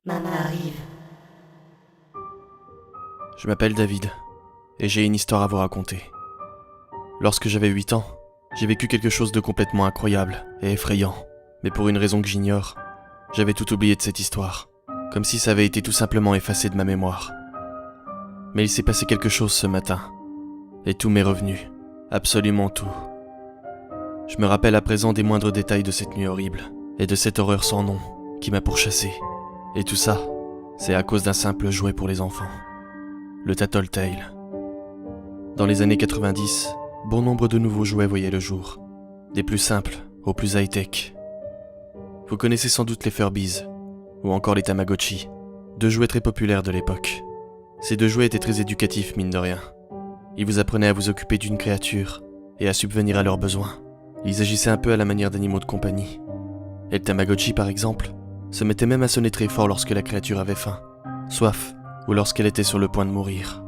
Maman arrive. Je m'appelle David, et j'ai une histoire à vous raconter. Lorsque j'avais 8 ans, j'ai vécu quelque chose de complètement incroyable et effrayant, mais pour une raison que j'ignore, j'avais tout oublié de cette histoire, comme si ça avait été tout simplement effacé de ma mémoire. Mais il s'est passé quelque chose ce matin, et tout m'est revenu, absolument tout. Je me rappelle à présent des moindres détails de cette nuit horrible, et de cette horreur sans nom qui m'a pourchassé. Et tout ça, c'est à cause d'un simple jouet pour les enfants. Le Tattletale. Dans les années 90, bon nombre de nouveaux jouets voyaient le jour. Des plus simples aux plus high-tech. Vous connaissez sans doute les Furbies, ou encore les Tamagotchi, deux jouets très populaires de l'époque. Ces deux jouets étaient très éducatifs, mine de rien. Ils vous apprenaient à vous occuper d'une créature, et à subvenir à leurs besoins. Ils agissaient un peu à la manière d'animaux de compagnie. Et le Tamagotchi, par exemple, se mettait même à sonner très fort lorsque la créature avait faim, soif, ou lorsqu'elle était sur le point de mourir.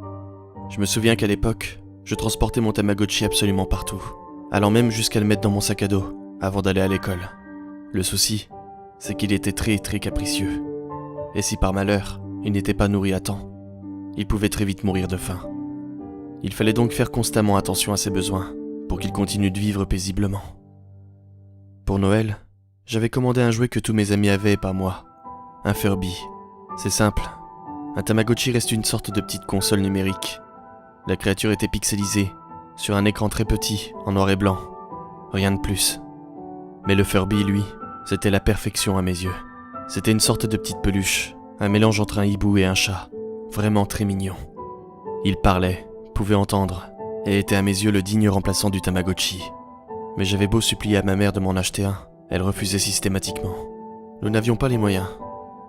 Je me souviens qu'à l'époque, je transportais mon Tamagotchi absolument partout, allant même jusqu'à le mettre dans mon sac à dos, avant d'aller à l'école. Le souci, c'est qu'il était très capricieux. Et si par malheur, il n'était pas nourri à temps, il pouvait très vite mourir de faim. Il fallait donc faire constamment attention à ses besoins, pour qu'il continue de vivre paisiblement. Pour Noël, j'avais commandé un jouet que tous mes amis avaient et pas moi. Un Furby. C'est simple. Un Tamagotchi reste une sorte de petite console numérique. La créature était pixelisée, sur un écran très petit, en noir et blanc. Rien de plus. Mais le Furby, lui, c'était la perfection à mes yeux. C'était une sorte de petite peluche, un mélange entre un hibou et un chat. Vraiment très mignon. Il parlait, pouvait entendre, et était à mes yeux le digne remplaçant du Tamagotchi. Mais j'avais beau supplier à ma mère de m'en acheter un, elle refusait systématiquement. Nous n'avions pas les moyens,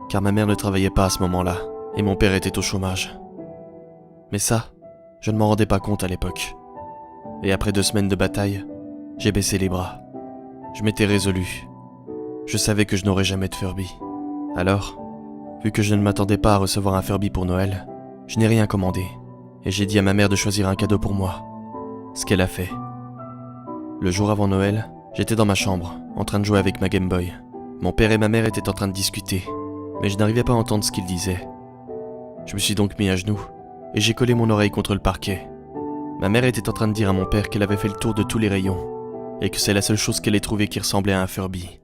car ma mère ne travaillait pas à ce moment-là, et mon père était au chômage. Mais ça, je ne m'en rendais pas compte à l'époque. Et après 2 semaines de bataille, j'ai baissé les bras. Je m'étais résolu. Je savais que je n'aurais jamais de Furby. Alors, vu que je ne m'attendais pas à recevoir un Furby pour Noël, je n'ai rien commandé, et j'ai dit à ma mère de choisir un cadeau pour moi. Ce qu'elle a fait. Le jour avant Noël, j'étais dans ma chambre, en train de jouer avec ma Game Boy. Mon père et ma mère étaient en train de discuter, mais je n'arrivais pas à entendre ce qu'ils disaient. Je me suis donc mis à genoux, et j'ai collé mon oreille contre le parquet. Ma mère était en train de dire à mon père qu'elle avait fait le tour de tous les rayons, et que c'est la seule chose qu'elle ait trouvée qui ressemblait à un Furby.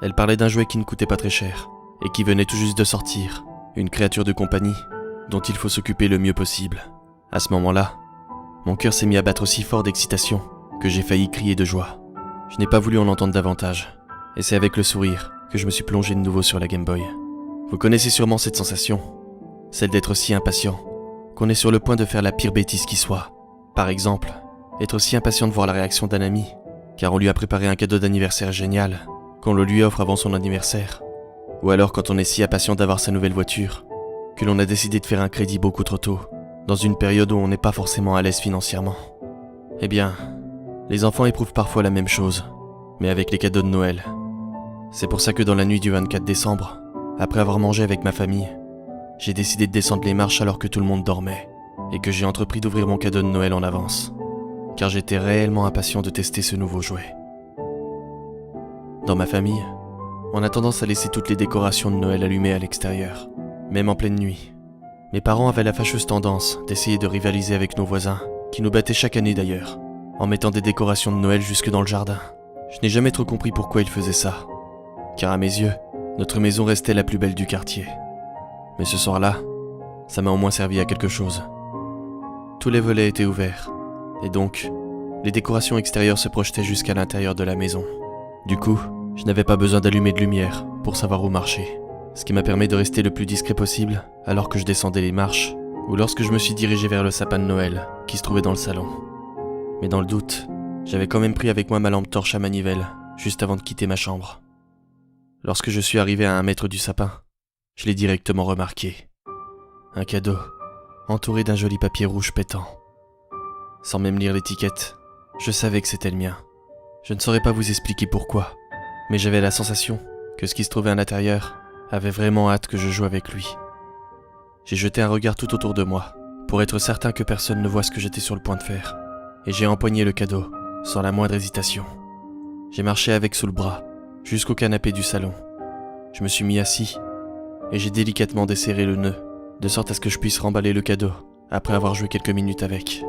Elle parlait d'un jouet qui ne coûtait pas très cher, et qui venait tout juste de sortir, une créature de compagnie, dont il faut s'occuper le mieux possible. À ce moment-là, mon cœur s'est mis à battre si fort d'excitation, que j'ai failli crier de joie. Je n'ai pas voulu en entendre davantage, et c'est avec le sourire que je me suis plongé de nouveau sur la Game Boy. Vous connaissez sûrement cette sensation, celle d'être si impatient, qu'on est sur le point de faire la pire bêtise qui soit. Par exemple, être si impatient de voir la réaction d'un ami, car on lui a préparé un cadeau d'anniversaire génial, qu'on le lui offre avant son anniversaire. Ou alors quand on est si impatient d'avoir sa nouvelle voiture, que l'on a décidé de faire un crédit beaucoup trop tôt, dans une période où on n'est pas forcément à l'aise financièrement. Eh bien, les enfants éprouvent parfois la même chose, mais avec les cadeaux de Noël. C'est pour ça que dans la nuit du 24 décembre, après avoir mangé avec ma famille, j'ai décidé de descendre les marches alors que tout le monde dormait, et que j'ai entrepris d'ouvrir mon cadeau de Noël en avance, car j'étais réellement impatient de tester ce nouveau jouet. Dans ma famille, on a tendance à laisser toutes les décorations de Noël allumées à l'extérieur, même en pleine nuit. Mes parents avaient la fâcheuse tendance d'essayer de rivaliser avec nos voisins, qui nous battaient chaque année d'ailleurs, en mettant des décorations de Noël jusque dans le jardin. Je n'ai jamais trop compris pourquoi ils faisaient ça, car à mes yeux, notre maison restait la plus belle du quartier. Mais ce soir-là, ça m'a au moins servi à quelque chose. Tous les volets étaient ouverts, et donc, les décorations extérieures se projetaient jusqu'à l'intérieur de la maison. Du coup, je n'avais pas besoin d'allumer de lumière pour savoir où marcher, ce qui m'a permis de rester le plus discret possible alors que je descendais les marches, ou lorsque je me suis dirigé vers le sapin de Noël qui se trouvait dans le salon. Mais dans le doute, j'avais quand même pris avec moi ma lampe torche à manivelle, juste avant de quitter ma chambre. Lorsque je suis arrivé à 1 mètre du sapin, je l'ai directement remarqué. Un cadeau, entouré d'un joli papier rouge pétant. Sans même lire l'étiquette, je savais que c'était le mien. Je ne saurais pas vous expliquer pourquoi, mais j'avais la sensation que ce qui se trouvait à l'intérieur avait vraiment hâte que je joue avec lui. J'ai jeté un regard tout autour de moi, pour être certain que personne ne voit ce que j'étais sur le point de faire, et j'ai empoigné le cadeau, sans la moindre hésitation. J'ai marché avec sous le bras, jusqu'au canapé du salon. Je me suis mis assis, et j'ai délicatement desserré le nœud, de sorte à ce que je puisse remballer le cadeau, après avoir joué quelques minutes avec.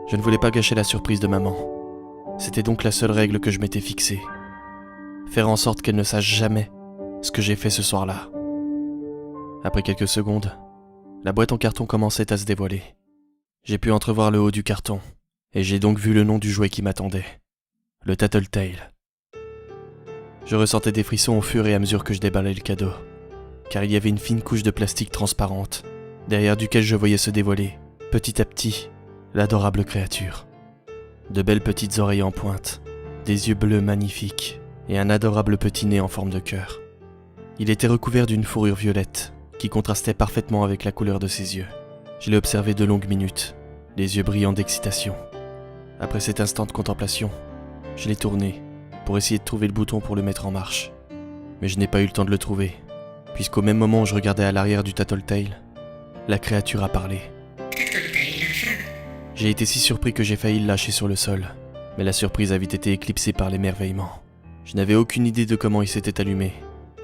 Je ne voulais pas gâcher la surprise de maman. C'était donc la seule règle que je m'étais fixée. Faire en sorte qu'elle ne sache jamais ce que j'ai fait ce soir-là. Après quelques secondes, la boîte en carton commençait à se dévoiler. J'ai pu entrevoir le haut du carton, et j'ai donc vu le nom du jouet qui m'attendait. Le Tattletale. Je ressentais des frissons au fur et à mesure que je déballais le cadeau, car il y avait une fine couche de plastique transparente, derrière duquel je voyais se dévoiler, petit à petit, l'adorable créature. De belles petites oreilles en pointe, des yeux bleus magnifiques, et un adorable petit nez en forme de cœur. Il était recouvert d'une fourrure violette, qui contrastait parfaitement avec la couleur de ses yeux. Je l'ai observé de longues minutes, les yeux brillants d'excitation. Après cet instant de contemplation, je l'ai tourné pour essayer de trouver le bouton pour le mettre en marche. Mais je n'ai pas eu le temps de le trouver, puisqu'au même moment où je regardais à l'arrière du Tattletale, la créature a parlé. J'ai été si surpris que j'ai failli le lâcher sur le sol, mais la surprise a vite été éclipsée par l'émerveillement. Je n'avais aucune idée de comment il s'était allumé,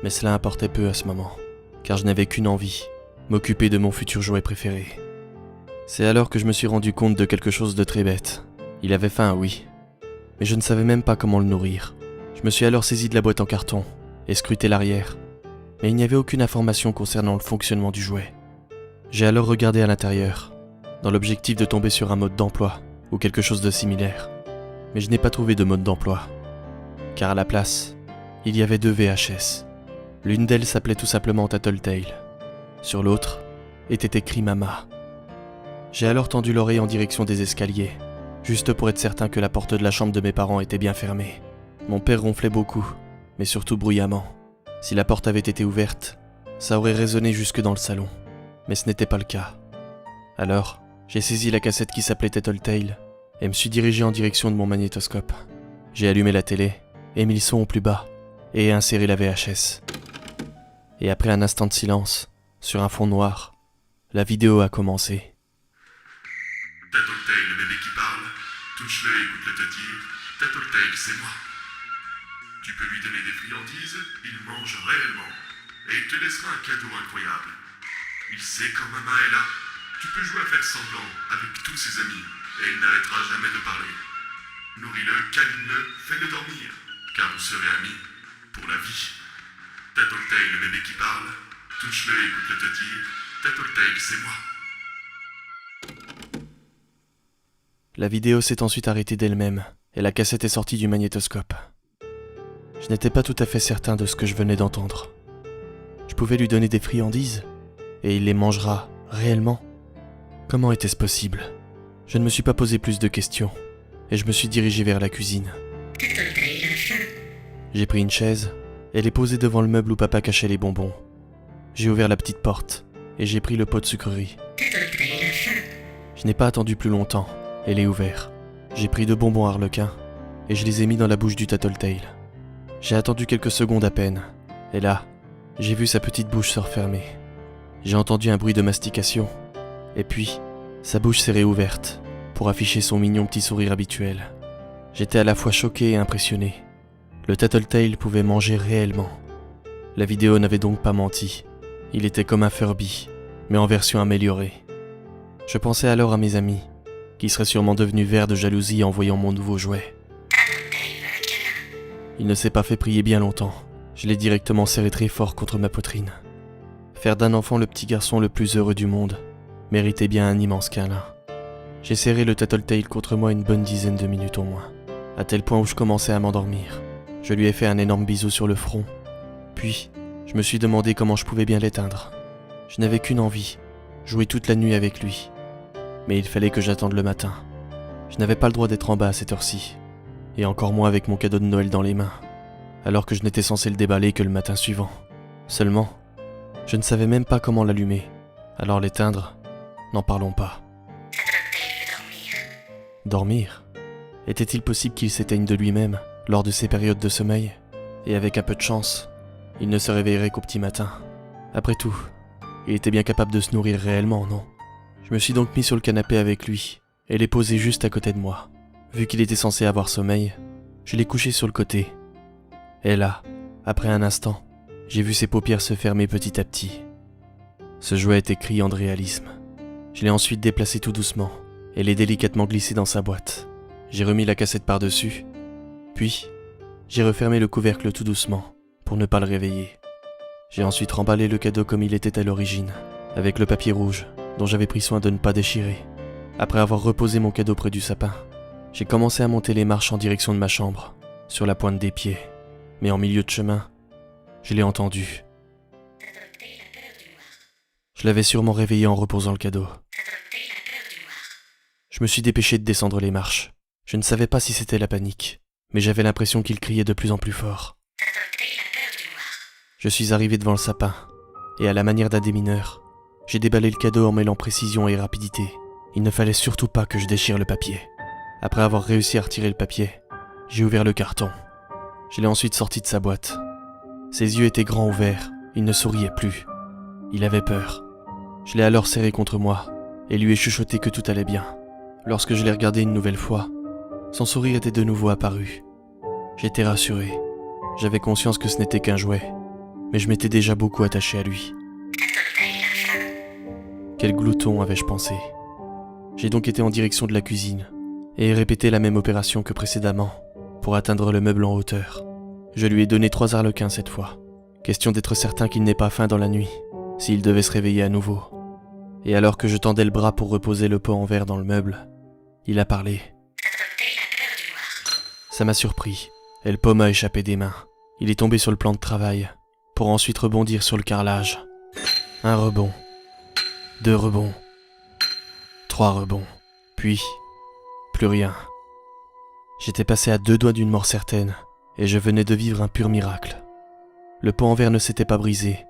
mais cela importait peu à ce moment, car je n'avais qu'une envie, m'occuper de mon futur jouet préféré. C'est alors que je me suis rendu compte de quelque chose de très bête. Il avait faim, oui, mais je ne savais même pas comment le nourrir. Je me suis alors saisi de la boîte en carton et scruté l'arrière, mais il n'y avait aucune information concernant le fonctionnement du jouet. J'ai alors regardé à l'intérieur, dans l'objectif de tomber sur un mode d'emploi ou quelque chose de similaire, mais je n'ai pas trouvé de mode d'emploi, car à la place, il y avait 2 VHS. L'une d'elles s'appelait tout simplement Tattletale. Sur l'autre était écrit Mama. J'ai alors tendu l'oreille en direction des escaliers, juste pour être certain que la porte de la chambre de mes parents était bien fermée. Mon père ronflait beaucoup, mais surtout bruyamment. Si la porte avait été ouverte, ça aurait résonné jusque dans le salon, mais ce n'était pas le cas. Alors, j'ai saisi la cassette qui s'appelait Tattletale et me suis dirigé en direction de mon magnétoscope. J'ai allumé la télé, et mis le son au plus bas, et inséré la VHS. Et après un instant de silence, sur un fond noir, la vidéo a commencé. Tattletale, le bébé qui parle, touche-le et écoute-le te dire, Tattletale, c'est moi. Tu peux lui donner des friandises, il mange réellement, et il te laissera un cadeau incroyable. Il sait quand maman est là. Tu peux jouer à faire semblant avec tous ses amis, et il n'arrêtera jamais de parler. Nourris-le, câline-le, fais-le dormir, car vous serez amis pour la vie. Tattletale, le bébé qui parle, touche-le et écoute-le te dire, Tattletale, c'est moi. La vidéo s'est ensuite arrêtée d'elle-même, et la cassette est sortie du magnétoscope. Je n'étais pas tout à fait certain de ce que je venais d'entendre. Je pouvais lui donner des friandises, et il les mangera réellement. Comment était-ce possible? Je ne me suis pas posé plus de questions, et je me suis dirigé vers la cuisine. J'ai pris une chaise, et l'ai posée devant le meuble où papa cachait les bonbons. J'ai ouvert la petite porte, et j'ai pris le pot de sucrerie. Je n'ai pas attendu plus longtemps, et l'ai ouvert. J'ai pris 2 bonbons Harlequin, et je les ai mis dans la bouche du Tattletale. J'ai attendu quelques secondes à peine, et là, j'ai vu sa petite bouche se refermer. J'ai entendu un bruit de mastication, et puis, sa bouche s'est réouverte, pour afficher son mignon petit sourire habituel. J'étais à la fois choqué et impressionné. Le Tattletale pouvait manger réellement. La vidéo n'avait donc pas menti. Il était comme un Furby, mais en version améliorée. Je pensais alors à mes amis, qui seraient sûrement devenus verts de jalousie en voyant mon nouveau jouet. Il ne s'est pas fait prier bien longtemps. Je l'ai directement serré très fort contre ma poitrine. Faire d'un enfant le petit garçon le plus heureux du monde méritait bien un immense câlin. J'ai serré le Tattletale contre moi une bonne dizaine de minutes au moins, à tel point où je commençais à m'endormir. Je lui ai fait un énorme bisou sur le front, puis je me suis demandé comment je pouvais bien l'éteindre. Je n'avais qu'une envie, jouer toute la nuit avec lui. Mais il fallait que j'attende le matin. Je n'avais pas le droit d'être en bas à cette heure-ci, et encore moins avec mon cadeau de Noël dans les mains, alors que je n'étais censé le déballer que le matin suivant. Seulement, je ne savais même pas comment l'allumer, alors l'éteindre, n'en parlons pas. Dormir? Était-il possible qu'il s'éteigne de lui-même lors de ses périodes de sommeil? Et avec un peu de chance, il ne se réveillerait qu'au petit matin. Après tout, il était bien capable de se nourrir réellement, non? Je me suis donc mis sur le canapé avec lui, et l'ai posé juste à côté de moi. Vu qu'il était censé avoir sommeil, je l'ai couché sur le côté. Et là, après un instant, j'ai vu ses paupières se fermer petit à petit. Ce jouet était criant de réalisme. Je l'ai ensuite déplacé tout doucement et l'ai délicatement glissé dans sa boîte. J'ai remis la cassette par-dessus, puis j'ai refermé le couvercle tout doucement pour ne pas le réveiller. J'ai ensuite remballé le cadeau comme il était à l'origine, avec le papier rouge dont j'avais pris soin de ne pas déchirer. Après avoir reposé mon cadeau près du sapin, j'ai commencé à monter les marches en direction de ma chambre, sur la pointe des pieds. Mais en milieu de chemin, je l'ai entendu. Je l'avais sûrement réveillé en reposant le cadeau. Je me suis dépêché de descendre les marches. Je ne savais pas si c'était la panique, mais j'avais l'impression qu'il criait de plus en plus fort. Je suis arrivé devant le sapin, et à la manière d'un démineur, j'ai déballé le cadeau en mêlant précision et rapidité. Il ne fallait surtout pas que je déchire le papier. Après avoir réussi à retirer le papier, j'ai ouvert le carton. Je l'ai ensuite sorti de sa boîte. Ses yeux étaient grands ouverts, il ne souriait plus. Il avait peur. Je l'ai alors serré contre moi et lui ai chuchoté que tout allait bien. Lorsque je l'ai regardé une nouvelle fois, son sourire était de nouveau apparu. J'étais rassuré. J'avais conscience que ce n'était qu'un jouet, mais je m'étais déjà beaucoup attaché à lui. Quel glouton, avais-je pensé. J'ai donc été en direction de la cuisine et répété la même opération que précédemment pour atteindre le meuble en hauteur. Je lui ai donné 3 arlequins cette fois. Question d'être certain qu'il n'ait pas faim dans la nuit, s'il devait se réveiller à nouveau. Et alors que je tendais le bras pour reposer le pot en verre dans le meuble, il a parlé. Ça m'a surpris, et le pot m'a échappé des mains. Il est tombé sur le plan de travail, pour ensuite rebondir sur le carrelage. 1 rebond, 2 rebonds, 3 rebonds, puis plus rien. J'étais passé à 2 doigts d'une mort certaine, et je venais de vivre un pur miracle. Le pot en verre ne s'était pas brisé,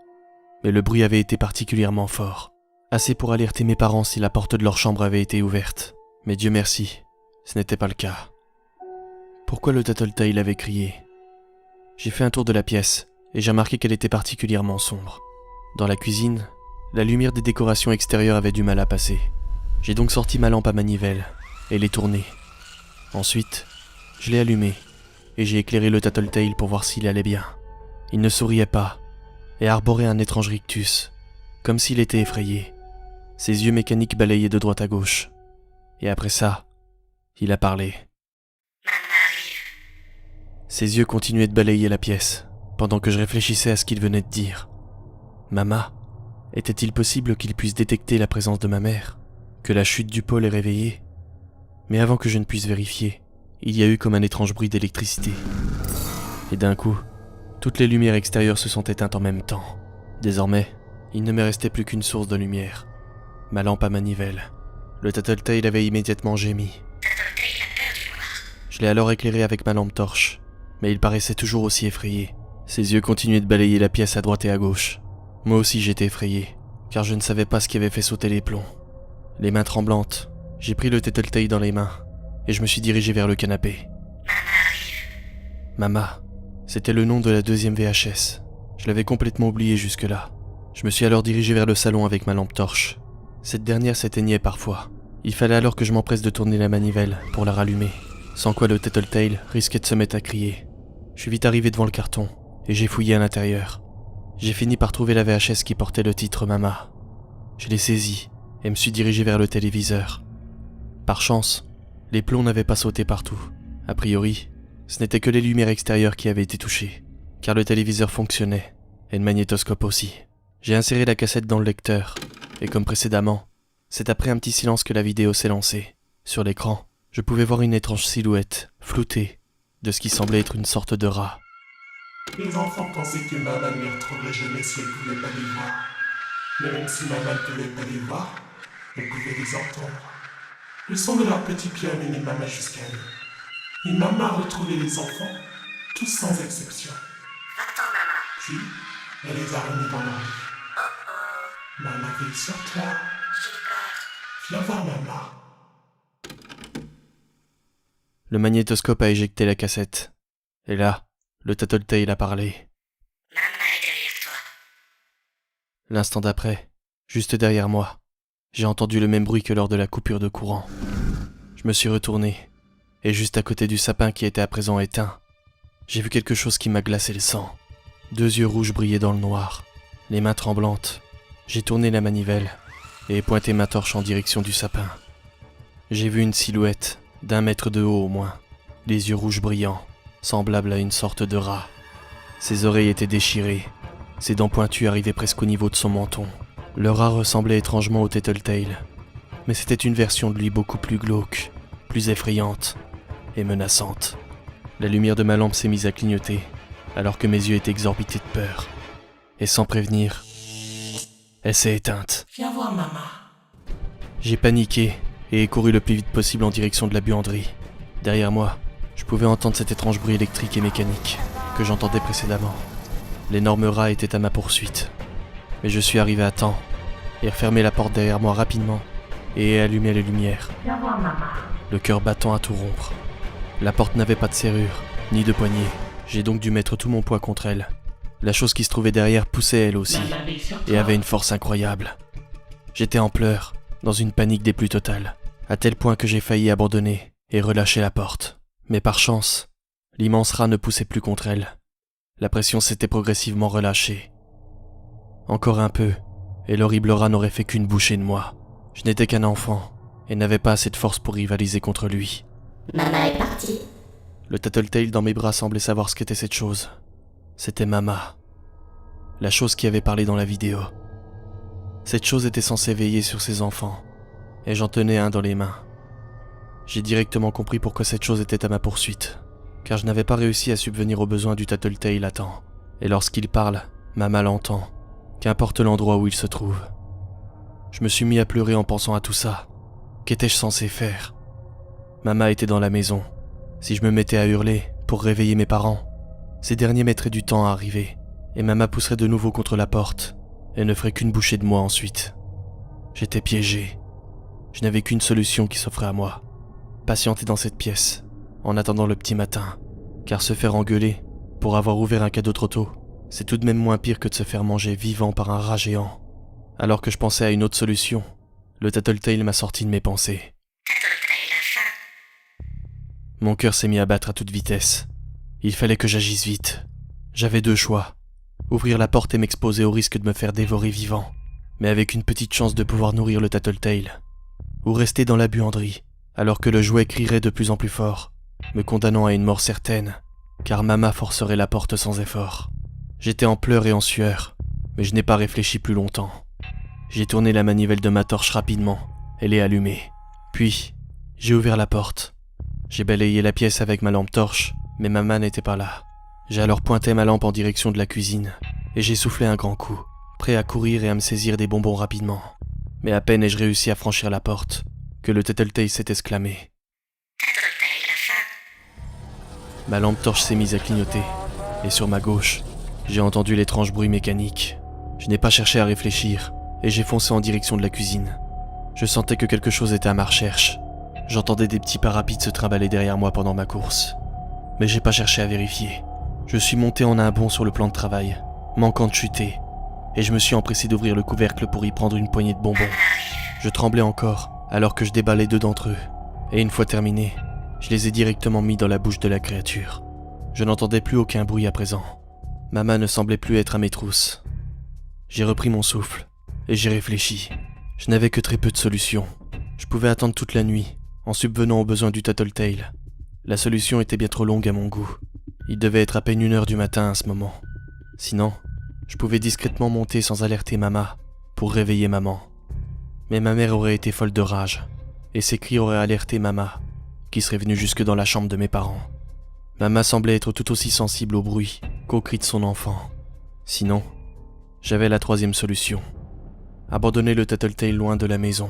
mais le bruit avait été particulièrement fort, assez pour alerter mes parents si la porte de leur chambre avait été ouverte. Mais Dieu merci, ce n'était pas le cas. Pourquoi le Tattletale avait crié? J'ai fait un tour de la pièce, et j'ai remarqué qu'elle était particulièrement sombre. Dans la cuisine, la lumière des décorations extérieures avait du mal à passer. J'ai donc sorti ma lampe à manivelle, et l'ai tournée. Ensuite, je l'ai allumée, et j'ai éclairé le Tattletale pour voir s'il allait bien. Il ne souriait pas, et arborait un étrange rictus, comme s'il était effrayé. Ses yeux mécaniques balayaient de droite à gauche. Et après ça, il a parlé. Ses yeux continuaient de balayer la pièce, pendant que je réfléchissais à ce qu'il venait de dire. Mama, était-il possible qu'il puisse détecter la présence de ma mère? Que la chute du pot l'ait réveillée? Mais avant que je ne puisse vérifier, il y a eu comme un étrange bruit d'électricité. Et d'un coup, toutes les lumières extérieures se sont éteintes en même temps. Désormais, il ne me restait plus qu'une source de lumière. Ma lampe à manivelle. Le Tattletale avait immédiatement gémi. Je l'ai alors éclairé avec ma lampe torche, mais il paraissait toujours aussi effrayé. Ses yeux continuaient de balayer la pièce à droite et à gauche. Moi aussi j'étais effrayé, car je ne savais pas ce qui avait fait sauter les plombs. Les mains tremblantes, j'ai pris le Tattletale dans les mains, et je me suis dirigé vers le canapé. Mama, c'était le nom de la 2e VHS. Je l'avais complètement oublié jusque-là. Je me suis alors dirigé vers le salon avec ma lampe torche. Cette dernière s'éteignait parfois. Il fallait alors que je m'empresse de tourner la manivelle pour la rallumer, sans quoi le Tattletale risquait de se mettre à crier. Je suis vite arrivé devant le carton, et j'ai fouillé à l'intérieur. J'ai fini par trouver la VHS qui portait le titre Mama. Je l'ai saisie, et me suis dirigé vers le téléviseur. Par chance, les plombs n'avaient pas sauté partout. A priori, ce n'était que les lumières extérieures qui avaient été touchées, car le téléviseur fonctionnait, et le magnétoscope aussi. J'ai inséré la cassette dans le lecteur, et comme précédemment, c'est après un petit silence que la vidéo s'est lancée. Sur l'écran, je pouvais voir une étrange silhouette, floutée, de ce qui semblait être une sorte de rat. Les enfants pensaient que maman ne les retrouverait jamais si elle ne pouvait pas les voir. Mais même si maman ne pouvait pas les voir, elle pouvait les entendre. Le son de leurs petits pieds a mené maman jusqu'à eux. Et maman a retrouvé les enfants, tous sans exception. Va-t'en, maman. Puis, elle les a remis dans leur lit. Maman veille sur toi. J'ai peur. Viens voir maman. Le magnétoscope a éjecté la cassette. Et là, le Tattletale a parlé. Maman est derrière toi. L'instant d'après, juste derrière moi, j'ai entendu le même bruit que lors de la coupure de courant. Je me suis retourné, et juste à côté du sapin qui était à présent éteint, j'ai vu quelque chose qui m'a glacé le sang. 2 yeux rouges brillaient dans le noir, les mains tremblantes, J'ai tourné la manivelle et pointé ma torche en direction du sapin. J'ai vu une silhouette d'1 mètre de haut au moins, les yeux rouges brillants, semblable à une sorte de rat. Ses oreilles étaient déchirées, ses dents pointues arrivaient presque au niveau de son menton. Le rat ressemblait étrangement au Tattletale, mais c'était une version de lui beaucoup plus glauque, plus effrayante et menaçante. La lumière de ma lampe s'est mise à clignoter, alors que mes yeux étaient exorbités de peur. Et sans prévenir, elle s'est éteinte. Viens voir maman. J'ai paniqué et ai couru le plus vite possible en direction de la buanderie. Derrière moi, je pouvais entendre cet étrange bruit électrique et mécanique que j'entendais précédemment. L'énorme rat était à ma poursuite. Mais je suis arrivé à temps et refermé la porte derrière moi rapidement et ai allumé les lumières, Viens voir maman. le cœur battant à tout rompre. La porte n'avait pas de serrure, ni de poignée. J'ai donc dû mettre tout mon poids contre elle. La chose qui se trouvait derrière poussait elle aussi, Maman veille sur et toi. avait une force incroyable. J'étais en pleurs, dans une panique des plus totales, à tel point que j'ai failli abandonner et relâcher la porte. Mais par chance, l'immense rat ne poussait plus contre elle. La pression s'était progressivement relâchée. Encore un peu, et l'horrible rat n'aurait fait qu'une bouchée de moi. Je n'étais qu'un enfant, et n'avais pas assez de force pour rivaliser contre lui. Maman est partie. Le Tattletale dans mes bras semblait savoir ce qu'était cette chose. C'était Mama. La chose qui avait parlé dans la vidéo. Cette chose était censée veiller sur ses enfants, et j'en tenais un dans les mains. J'ai directement compris pourquoi cette chose était à ma poursuite, car je n'avais pas réussi à subvenir aux besoins du Tattletale à temps. Et lorsqu'il parle, Mama l'entend, qu'importe l'endroit où il se trouve. Je me suis mis à pleurer en pensant à tout ça. Qu'étais-je censé faire ? Mama était dans la maison. Si je me mettais à hurler pour réveiller mes parents, ces derniers mettraient du temps à arriver, et Mama pousserait de nouveau contre la porte, et ne ferait qu'une bouchée de moi ensuite. J'étais piégé. Je n'avais qu'une solution qui s'offrait à moi. Patienter dans cette pièce, en attendant le petit matin, car se faire engueuler pour avoir ouvert un cadeau trop tôt, c'est tout de même moins pire que de se faire manger vivant par un rat géant. Alors que je pensais à une autre solution, le Tattletale m'a sorti de mes pensées. Tattletale a faim. Mon cœur s'est mis à battre à toute vitesse. Il fallait que j'agisse vite. J'avais 2 choix. Ouvrir la porte et m'exposer au risque de me faire dévorer vivant, mais avec une petite chance de pouvoir nourrir le Tattletale. Ou rester dans la buanderie, alors que le jouet crierait de plus en plus fort, me condamnant à une mort certaine, car Mama forcerait la porte sans effort. J'étais en pleurs et en sueur, mais je n'ai pas réfléchi plus longtemps. J'ai tourné la manivelle de ma torche rapidement et l'ai allumée. Puis, j'ai ouvert la porte. J'ai balayé la pièce avec ma lampe torche, mais Mama n'était pas là. J'ai alors pointé ma lampe en direction de la cuisine, et j'ai soufflé un grand coup, prêt à courir et à me saisir des bonbons rapidement. Mais à peine ai-je réussi à franchir la porte, que le Tattletale s'est exclamé. Tattletale a faim. Ma lampe torche s'est mise à clignoter, et sur ma gauche, j'ai entendu l'étrange bruit mécanique. Je n'ai pas cherché à réfléchir, et j'ai foncé en direction de la cuisine. Je sentais que quelque chose était à ma recherche. J'entendais des petits pas rapides se trimballer derrière moi pendant ma course. Mais j'ai pas cherché à vérifier. Je suis monté en un bond sur le plan de travail, manquant de chuter, et je me suis empressé d'ouvrir le couvercle pour y prendre une poignée de bonbons. Je tremblais encore, alors que je déballais 2 d'entre eux, et une fois terminé, je les ai directement mis dans la bouche de la créature. Je n'entendais plus aucun bruit à présent. Mama ne semblait plus être à mes trousses. J'ai repris mon souffle, et j'ai réfléchi. Je n'avais que très peu de solutions. Je pouvais attendre toute la nuit, en subvenant aux besoins du Tattletale. La solution était bien trop longue à mon goût. Il devait être à peine 1h du matin à ce moment. Sinon, je pouvais discrètement monter sans alerter Mama, pour réveiller maman. Mais ma mère aurait été folle de rage, et ses cris auraient alerté Mama, qui serait venue jusque dans la chambre de mes parents. Mama semblait être tout aussi sensible au bruit qu'aux cris de son enfant. Sinon, j'avais la 3e solution. Abandonner le Tattletale loin de la maison,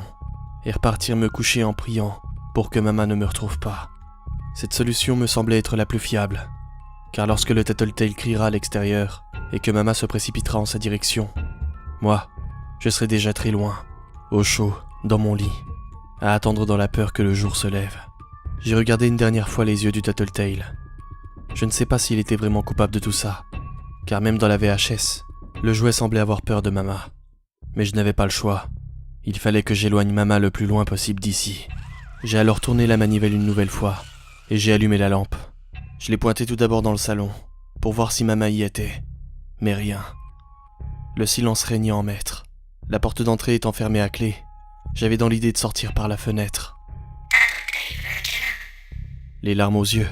et repartir me coucher en priant pour que Mama ne me retrouve pas. Cette solution me semblait être la plus fiable, car lorsque le Tattletale criera à l'extérieur et que Mama se précipitera en sa direction, moi, je serai déjà très loin, au chaud, dans mon lit, à attendre dans la peur que le jour se lève. J'ai regardé une dernière fois les yeux du Tattletale. Je ne sais pas s'il était vraiment coupable de tout ça, car même dans la VHS, le jouet semblait avoir peur de Mama. Mais je n'avais pas le choix. Il fallait que j'éloigne Mama le plus loin possible d'ici. J'ai alors tourné la manivelle une nouvelle fois, et j'ai allumé la lampe. Je l'ai pointée tout d'abord dans le salon, pour voir si Mama y était. Mais rien. Le silence régnait en maître. La porte d'entrée étant fermée à clé, j'avais dans l'idée de sortir par la fenêtre. Les larmes aux yeux,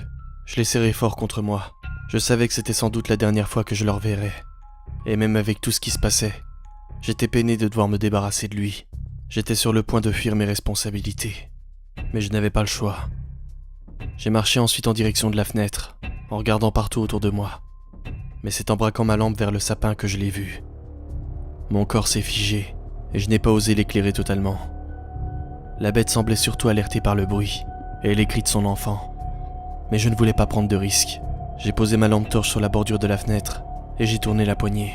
je les serrais fort contre moi. Je savais que c'était sans doute la dernière fois que je le reverrais. Et même avec tout ce qui se passait, j'étais peiné de devoir me débarrasser de lui. J'étais sur le point de fuir mes responsabilités. Mais je n'avais pas le choix. J'ai marché ensuite en direction de la fenêtre, en regardant partout autour de moi. Mais c'est en braquant ma lampe vers le sapin que je l'ai vu. Mon corps s'est figé, et je n'ai pas osé l'éclairer totalement. La bête semblait surtout alertée par le bruit, et les cris de son enfant. Mais je ne voulais pas prendre de risques. J'ai posé ma lampe torche sur la bordure de la fenêtre, et j'ai tourné la poignée.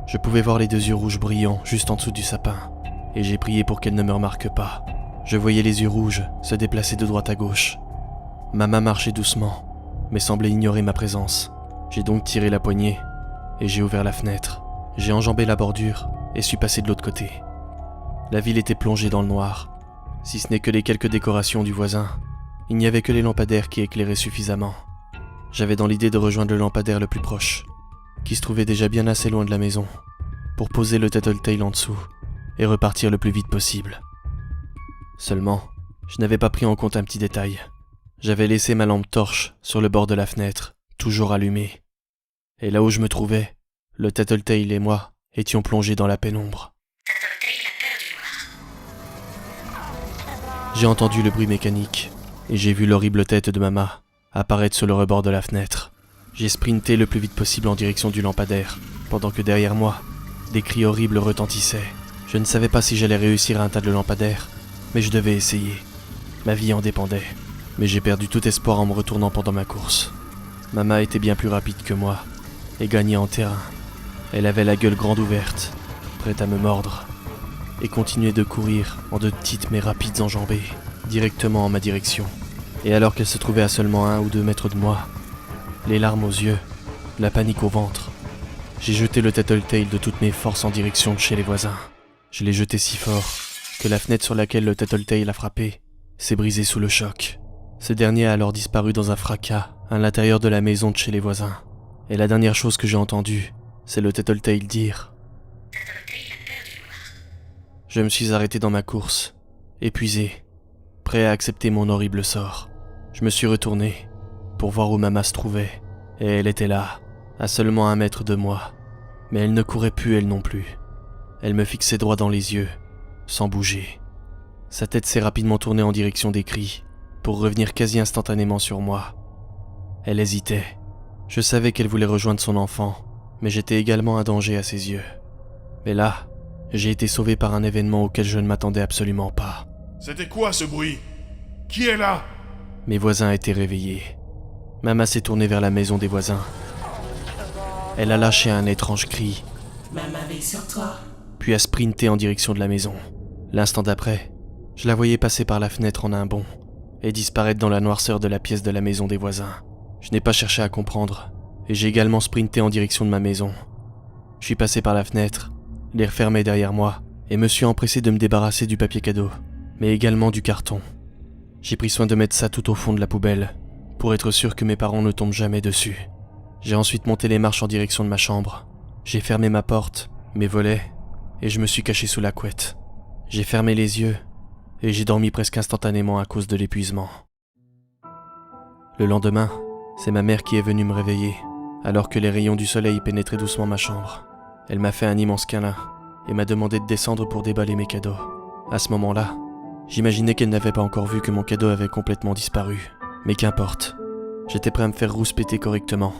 Je pouvais voir les 2 yeux rouges brillants juste en dessous du sapin, et j'ai prié pour qu'elle ne me remarque pas. Je voyais les yeux rouges se déplacer de droite à gauche. Mama marchait doucement, mais semblait ignorer ma présence. J'ai donc tiré la poignée, et j'ai ouvert la fenêtre. J'ai enjambé la bordure, et suis passé de l'autre côté. La ville était plongée dans le noir. Si ce n'est que les quelques décorations du voisin, il n'y avait que les lampadaires qui éclairaient suffisamment. J'avais dans l'idée de rejoindre le lampadaire le plus proche, qui se trouvait déjà bien assez loin de la maison, pour poser le Tattletale en dessous, et repartir le plus vite possible. Seulement, je n'avais pas pris en compte un petit détail. J'avais laissé ma lampe torche sur le bord de la fenêtre, toujours allumée. Et là où je me trouvais, le Tattletale et moi étions plongés dans la pénombre. J'ai entendu le bruit mécanique, et j'ai vu l'horrible tête de Mama apparaître sur le rebord de la fenêtre. J'ai sprinté le plus vite possible en direction du lampadaire, pendant que derrière moi, des cris horribles retentissaient. Je ne savais pas si j'allais réussir à atteindre le lampadaire, mais je devais essayer. Ma vie en dépendait, mais j'ai perdu tout espoir en me retournant pendant ma course. Mama était bien plus rapide que moi, et gagnait en terrain. Elle avait la gueule grande ouverte, prête à me mordre, et continuait de courir en de petites mais rapides enjambées, directement en ma direction. Et alors qu'elle se trouvait à seulement 1 ou 2 mètres de moi, les larmes aux yeux, la panique au ventre, j'ai jeté le Tattletale de toutes mes forces en direction de chez les voisins. Je l'ai jeté si fort que la fenêtre sur laquelle le Tattletale a frappé s'est brisée sous le choc. Ce dernier a alors disparu dans un fracas à l'intérieur de la maison de chez les voisins. Et la dernière chose que j'ai entendue, c'est le Tattletale dire « Je me suis arrêté dans ma course, épuisé, prêt à accepter mon horrible sort. Je me suis retourné pour voir où Mama se trouvait, et elle était là, à seulement 1 mètre de moi. Mais elle ne courait plus elle non plus. Elle me fixait droit dans les yeux, sans bouger. Sa tête s'est rapidement tournée en direction des cris, pour revenir quasi instantanément sur moi. Elle hésitait. Je savais qu'elle voulait rejoindre son enfant, mais j'étais également un danger à ses yeux. Mais là, j'ai été sauvé par un événement auquel je ne m'attendais absolument pas. C'était quoi ce bruit? Qui est là? Mes voisins étaient réveillés. Mama s'est tournée vers la maison des voisins. Elle a lâché un étrange cri, Maman veille sur toi. puis a sprinté en direction de la maison. L'instant d'après, je la voyais passer par la fenêtre en un bond et disparaître dans la noirceur de la pièce de la maison des voisins. Je n'ai pas cherché à comprendre, et j'ai également sprinté en direction de ma maison. Je suis passé par la fenêtre, les refermé derrière moi, et me suis empressé de me débarrasser du papier cadeau, mais également du carton. J'ai pris soin de mettre ça tout au fond de la poubelle, pour être sûr que mes parents ne tombent jamais dessus. J'ai ensuite monté les marches en direction de ma chambre. J'ai fermé ma porte, mes volets, et je me suis caché sous la couette. J'ai fermé les yeux, et j'ai dormi presque instantanément à cause de l'épuisement. Le lendemain, c'est ma mère qui est venue me réveiller, alors que les rayons du soleil pénétraient doucement ma chambre. Elle m'a fait un immense câlin, et m'a demandé de descendre pour déballer mes cadeaux. À ce moment-là, j'imaginais qu'elle n'avait pas encore vu que mon cadeau avait complètement disparu. Mais qu'importe, j'étais prêt à me faire rouspéter correctement.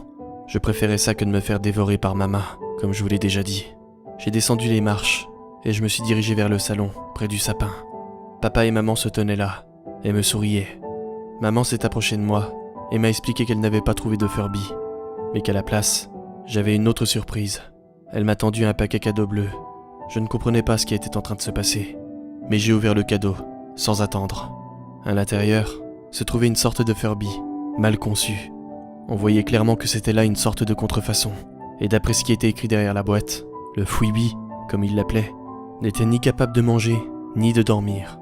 Je préférais ça que de me faire dévorer par Mama, comme je vous l'ai déjà dit. J'ai descendu les marches, et je me suis dirigé vers le salon, près du sapin. Papa et maman se tenaient là, et me souriaient. Maman s'est approchée de moi, et m'a expliqué qu'elle n'avait pas trouvé de Furby, mais qu'à la place, j'avais une autre surprise. Elle m'a tendu un paquet cadeau bleu. Je ne comprenais pas ce qui était en train de se passer, mais j'ai ouvert le cadeau, sans attendre. À l'intérieur, se trouvait une sorte de Furby, mal conçu. On voyait clairement que c'était là une sorte de contrefaçon, et d'après ce qui était écrit derrière la boîte, le Fouibi, comme il l'appelait, n'était ni capable de manger, ni de dormir.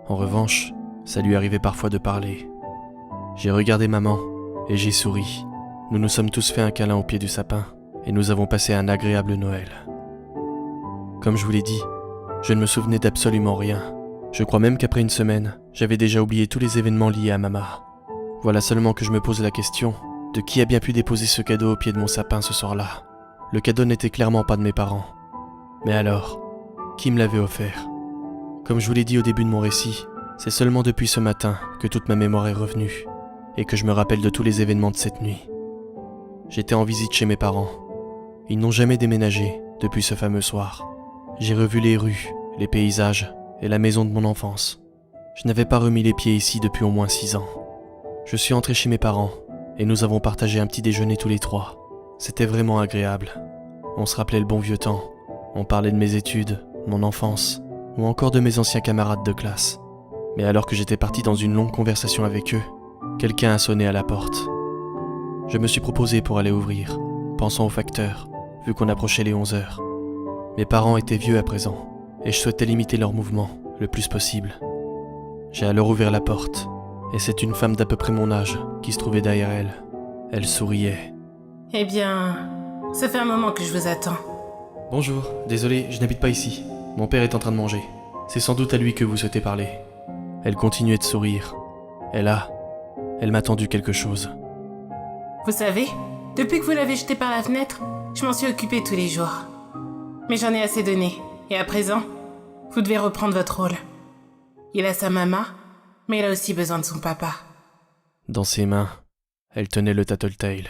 En revanche, ça lui arrivait parfois de parler. J'ai regardé maman, et j'ai souri. Nous nous sommes tous fait un câlin au pied du sapin, et nous avons passé un agréable Noël. Comme je vous l'ai dit, Je ne me souvenais d'absolument rien. Je crois même qu'après une semaine, j'avais déjà oublié tous les événements liés à Mama. Voilà seulement que je me pose la question de qui a bien pu déposer ce cadeau au pied de mon sapin ce soir-là. Le cadeau n'était clairement pas de mes parents. Mais alors, qui me l'avait offert? Comme je vous l'ai dit au début de mon récit, c'est seulement depuis ce matin que toute ma mémoire est revenue et que je me rappelle de tous les événements de cette nuit. J'étais en visite chez mes parents. Ils n'ont jamais déménagé depuis ce fameux soir. J'ai revu les rues, les paysages et la maison de mon enfance. Je n'avais pas remis les pieds ici depuis au moins 6 ans. Je suis entré chez mes parents et nous avons partagé un petit déjeuner tous les 3. C'était vraiment agréable. On se rappelait le bon vieux temps. On parlait de mes études, mon enfance, ou encore de mes anciens camarades de classe. Mais alors que j'étais parti dans une longue conversation avec eux, quelqu'un a sonné à la porte. Je me suis proposé pour aller ouvrir, pensant au facteur, vu qu'on approchait les 11 heures. Mes parents étaient vieux à présent, et je souhaitais limiter leurs mouvements le plus possible. J'ai alors ouvert la porte, et c'est une femme d'à peu près mon âge qui se trouvait derrière elle. Elle souriait. Eh bien, ça fait un moment que je vous attends. Bonjour, désolé, je n'habite pas ici. Mon père est en train de manger. C'est sans doute à lui que vous souhaitez parler. Elle continuait de sourire. Et là, elle m'a tendu quelque chose. Vous savez, depuis que vous l'avez jeté par la fenêtre, je m'en suis occupée tous les jours. Mais j'en ai assez donné, et à présent, vous devez reprendre votre rôle. Il a sa maman, mais il a aussi besoin de son papa. Dans ses mains, elle tenait le Tattletale.